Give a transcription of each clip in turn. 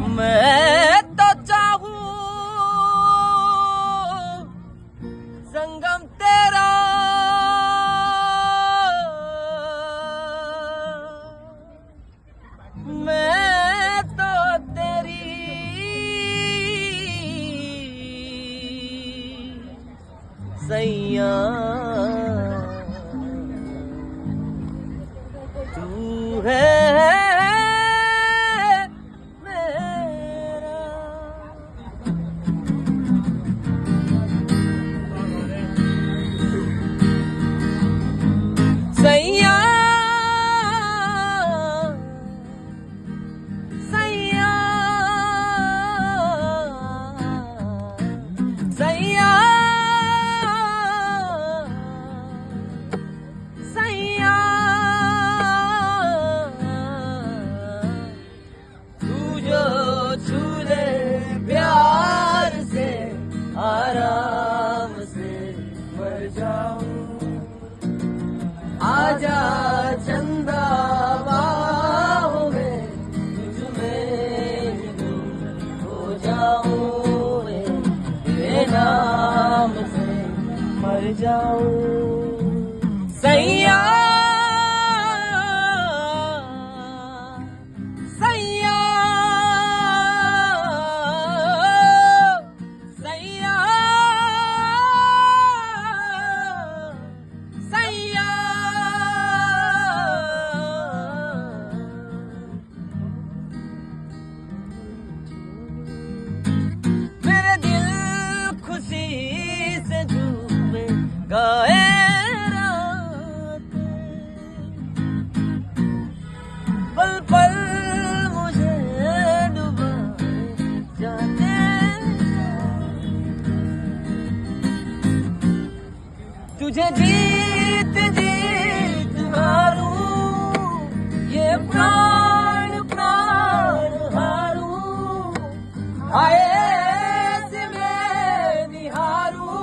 मैं तो चाहूं संगम तेरा, मैं तो तेरी सैया, तू है सैया, सैया, सैया, सैया, तू जो छू ले प्यार से आराम से मर जाऊं। आजा चंदा बाहों में, तुझमें हो जाऊं मैं, तेरे नाम से मर जाऊं। सैया, सैया, सैया, सैया, मेरे दिल खुशी से झूमे गाए रात, पल पल मुझे डुबाए जाने, तुझे जीत जीत हारूं, ये प्राण प्राण हारूं, आए से मैं निहारूं,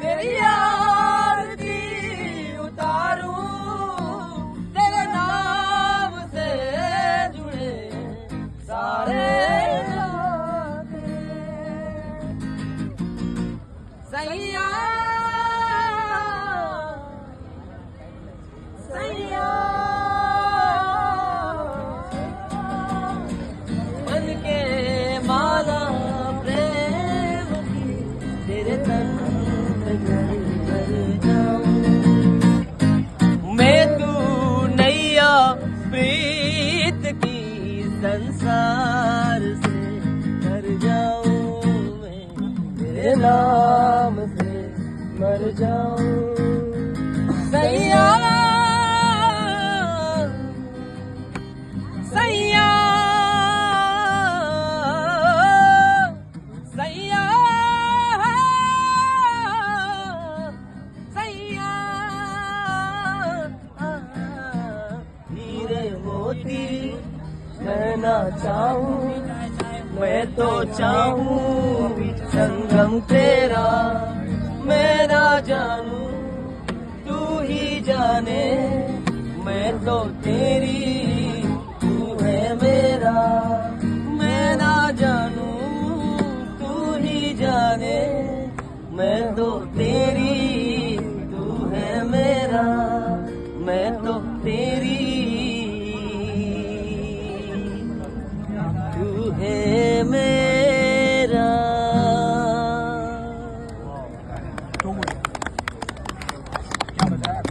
तेरी आरती उतारूं, तेरे नाम से जुड़े सारे नाते। सैया, सैया, बन के माला प्रेम की तेरे तन पे कर जाऊं, मैं तू नैया प्रीत की संसार से कर जाऊं मैं, तेरे नाम से मर जाऊं। सैया, सैया, सैया, सैया, हीरे मोती कहना चाहूं, मैं तो चाहूं संगम तेरा, मैं ना जानूं तू ही जाने, मैं तो तेरी तू है मेरा, मैं ना जानूं तू ही जाने, मैं तो